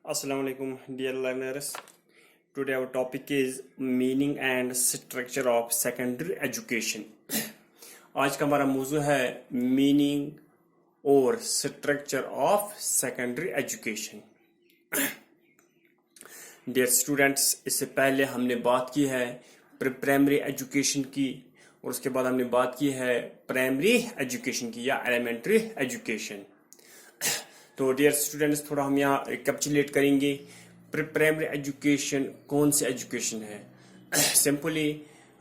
Assalamu alaikum, dear learners. Today our topic is meaning and structure of secondary education. आज का हमारा मौजू है मीनिंग और structure of secondary education. Dear students, इससे पहले हमने बात की है प्राइमरी एजुकेशन की और उसके बाद हमने बात की है प्राइमरी एजुकेशन की या एलिमेंट्री एजुकेशन. तो डियर स्टूडेंट्स, थोड़ा हम यहाँ कैप्चुलेट करेंगे प्राइमरी एजुकेशन कौन सी एजुकेशन है. सिंपली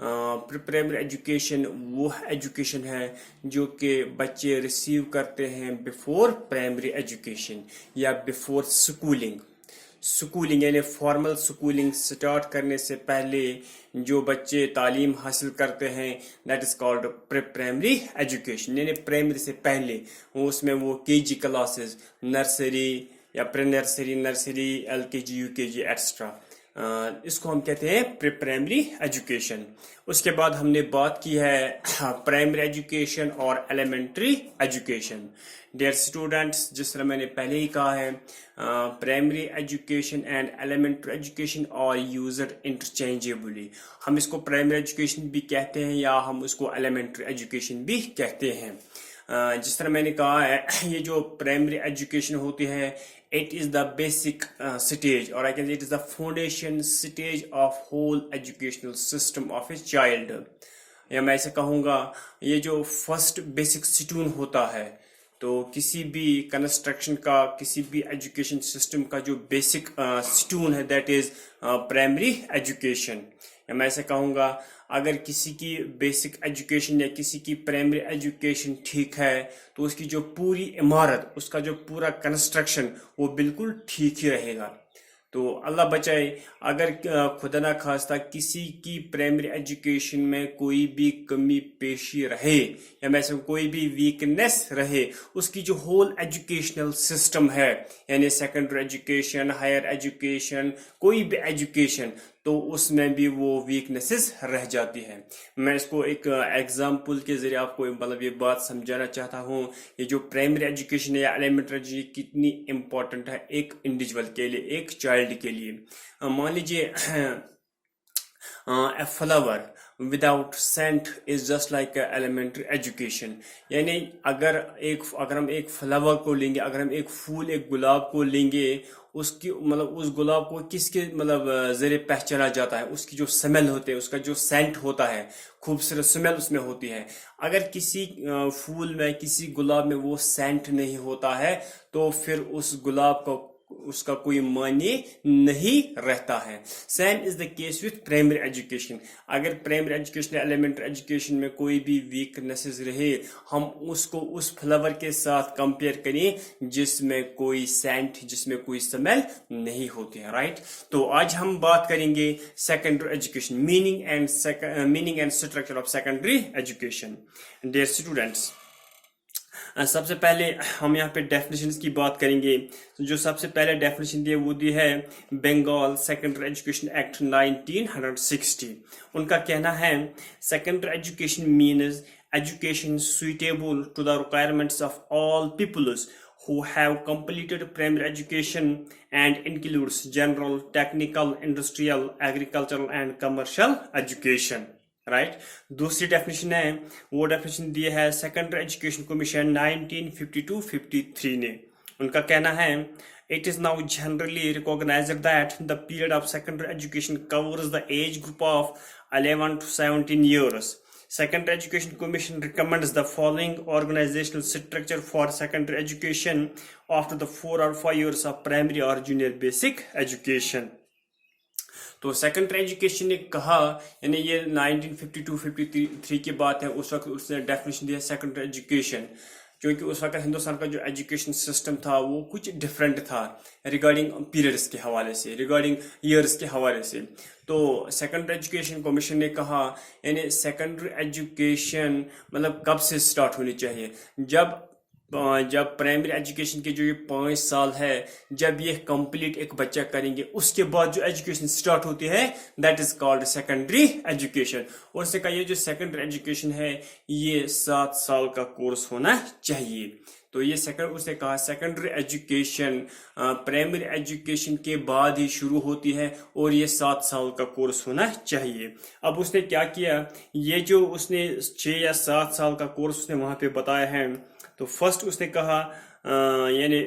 प्राइमरी एजुकेशन वो एजुकेशन है जो कि बच्चे रिसीव करते हैं बिफोर प्राइमरी एजुकेशन या बिफोर स्कूलिंग यानी फॉर्मल स्कूलिंग स्टार्ट करने से पहले जो बच्चे तालीम हासिल करते हैं that is called primary education. यानी प्राइमरी से पहले उसमें वो केजी क्लासेस, नर्सरी या pre nursery, LKG, UKG extra, इसको हम कहते हैं प्राइमरी एजुकेशन. उसके बाद हमने बात की है प्राइमरी एजुकेशन और एलिमेंट्री एजुकेशन. डियर स्टूडेंट्स, जिस तरह मैंने पहले ही कहा है, primary education and elementary education are used interchangeably. हम इसको प्राइमरी एजुकेशन भी कहते हैं या हम उसको एलिमेंट्री एजुकेशन भी कहते हैं. जिस तरह मैंने कहा है, ये जो प्राइमरी एजुकेशन होती है, it is the basic stage, or I can say it is the foundation stage of whole educational system of a child. या मैं ऐसे कहूँगा, ये जो फर्स्ट बेसिक स्टोन होता है, तो किसी भी कंस्ट्रक्शन का, किसी भी एजुकेशन सिस्टम का जो बेसिक स्टोन है दैट इज प्राइमरी एजुकेशन. या मैं ऐसे कहूँगा, अगर किसी की बेसिक एजुकेशन या किसी की प्राइमरी एजुकेशन ठीक है तो उसकी जो पूरी इमारत, उसका जो पूरा कंस्ट्रक्शन वो बिल्कुल ठीक ही रहेगा. तो अल्लाह बचाए, अगर खुदा ना खास्ता किसी की प्राइमरी एजुकेशन में कोई भी कमी पेशी रहे या मैं कोई भी वीकनेस रहे, उसकी जो होल एजुकेशनल सिस्टम है यानी सेकेंडरी एजुकेशन, हायर एजुकेशन, कोई भी एजुकेशन, तो उसमें भी वो वीकनेसेस रह जाती है. मैं इसको एक एग्जाम्पल के जरिए आपको मतलब ये बात समझाना चाहता हूँ. ये जो प्राइमरी एजुकेशन है या एलिमेंट्री एजुकेशन कितनी इम्पोर्टेंट है एक इंडिविजुअल के लिए, एक चाइल्ड के लिए. मान लीजिए a flower without scent is just like a elementary education. यानी अगर हम एक फ्लावर को लेंगे, अगर हम एक फूल, एक गुलाब को लेंगे, उसकी मतलब उस गुलाब को किसके मतलब जरिए पहचाना जाता है, उसकी जो स्मेल होते है, उसका जो सेंट होता है, खूबसूरत स्मेल उसमें होती है. अगर किसी फूल में, किसी गुलाब में वो सेंट नहीं होता है तो फिर उस गुलाब को उसका कोई मायने नहीं रहता है. Same is the case with primary education. अगर प्राइमरी एजुकेशन एलिमेंट्री एजुकेशन में कोई भी वीकनेसेस रहे, हम उसको उस फ्लावर के साथ कंपेयर करें जिसमें कोई सेंट, जिसमें कोई स्मेल नहीं होती है. राइट. तो आज हम बात करेंगे secondary education, meaning and structure of secondary education. Dear students, सबसे पहले हम यहाँ पे डेफिनेशंस की बात करेंगे. जो सबसे पहले डेफिनेशन दी है वो दी है बंगाल सेकेंडरी एजुकेशन एक्ट 1960. उनका कहना है secondary education means education suitable to the requirements of all peoples who have completed primary education and includes general, technical, industrial, agricultural and commercial education. Right. दूसरी डेफिनेशन है, वो definition दी है secondary education commission 1952-53 ने. उनका कहना है it is now generally recognized that the period of secondary education covers the age group of 11 to 17 years. Secondary Education Commission recommends the following organizational structure for secondary education after the 4 or 5 years of primary or junior basic education. तो secondary education ने कहा, यानी ये 1952-53 की बात है, उस वक्त उसने डेफिनेशन दिया सेकेंडरी एजुकेशन, क्योंकि उस वक्त हिंदुस्तान का जो एजुकेशन सिस्टम था वो कुछ डिफरेंट था रिगार्डिंग पीरियड्स के हवाले से, रिगार्डिंग ईयर्स के हवाले से. तो सेकेंडरी एजुकेशन कमीशन ने कहा यानी सेकेंडरी एजुकेशन मतलब कब से स्टार्ट होनी चाहिए, जब प्राइमरी एजुकेशन के जो ये 5 साल है, जब ये कंप्लीट एक बच्चा करेंगे, उसके बाद जो एजुकेशन स्टार्ट होती है that is called secondary education. और उससे कहा ये जो सेकेंडरी एजुकेशन है ये 7 साल का कोर्स होना चाहिए. تو یہ उसने कहा सेकेंडरी एजुकेशन प्राइमरी एजुकेशन के बाद ही शुरू होती है और ये 7 साल का कोर्स होना चाहिए. अब उसने क्या किया, ये जो उसने 6 या 7 साल का कोर्स उसने वहाँ पे बताया है, तो फर्स्ट उसने कहा यानी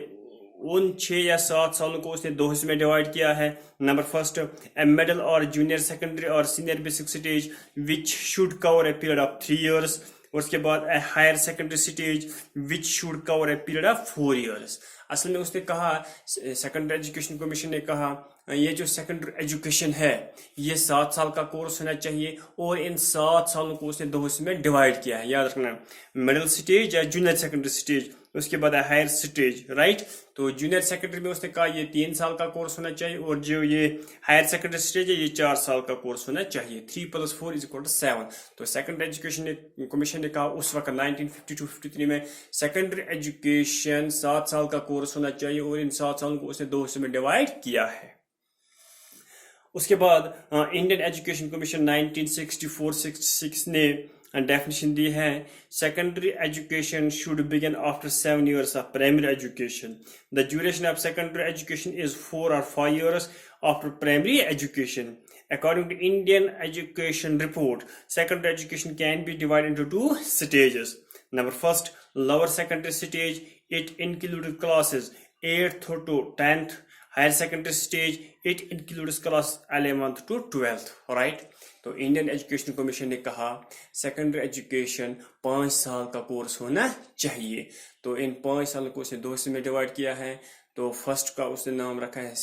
उन 6 या 7 सालों को उसने 2 हिस्से में डिवाइड किया है. नंबर फर्स्ट, ए मिडिल और जूनियर सेकेंडरी और senior basic stage which should cover a period of 3 years. और उसके बाद a higher secondary stage which should cover a period of 4 years. असल में उसने कहा, सेकेंडरी एजुकेशन कमीशन ने कहा, ये जो सेकेंडरी एजुकेशन है ये 7 साल का कोर्स होना चाहिए और इन 7 सालों को उसने 2 हिस्से में डिवाइड किया है. याद रखना, मिडिल स्टेज या जूनियर सेकेंडरी स्टेज, उसके बाद हायर स्टेज, राइट. तो जूनियर सेकेंडरी में उसने कहा ये 3 साल का कोर्स होना चाहिए और जो ये हायर सेकेंडरी स्टेज है ये 4 साल का कोर्स होना चाहिए. 3 + 4 = 7. तो सेकेंडरी एजुकेशन कमीशन ने कहा उस वक्त 1952-53 में सेकेंडरी एजुकेशन 7 साल का कोर्स होना चाहिए और इन 7 सालों को उसने 2 हिस्से में डिवाइड किया है. उसके बाद इंडियन एजुकेशन कमीशन 1964-66 ने डेफिनेशन दी है, secondary education should begin after 7 years of primary education. The duration of secondary education is 4 or 5 years after primary education. According to Indian Education Report, secondary education can be divided into 2 stages. Number first, lower secondary stage, it included classes 8th to 10th. Higher secondary stage, it includes class 11th to 12th. Right? तो Indian education commission ने कहा secondary education 5 साल का course होना चाहिए. तो इन 5 सालों को उसने 2 हिस्से में डिवाइड किया है. तो फर्स्ट का उसने नाम रखा है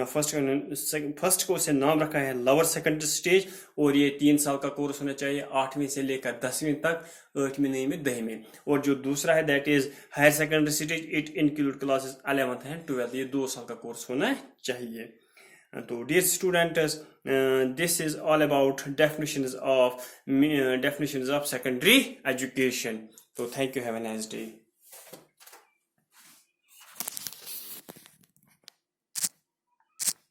फर्स्ट को उसने नाम रखा है लोअर सेकेंडरी स्टेज और ये 3 साल का कोर्स होना चाहिए 8वीं से लेकर 10वीं तक, 8वीं 9वीं 10वीं. और जो दूसरा है that is higher secondary stage, it include classes 11th and 12th. ये 2 साल का कोर्स होना चाहिए. तो dear students, this is all about definitions of secondary education. तो thank you, have a nice day.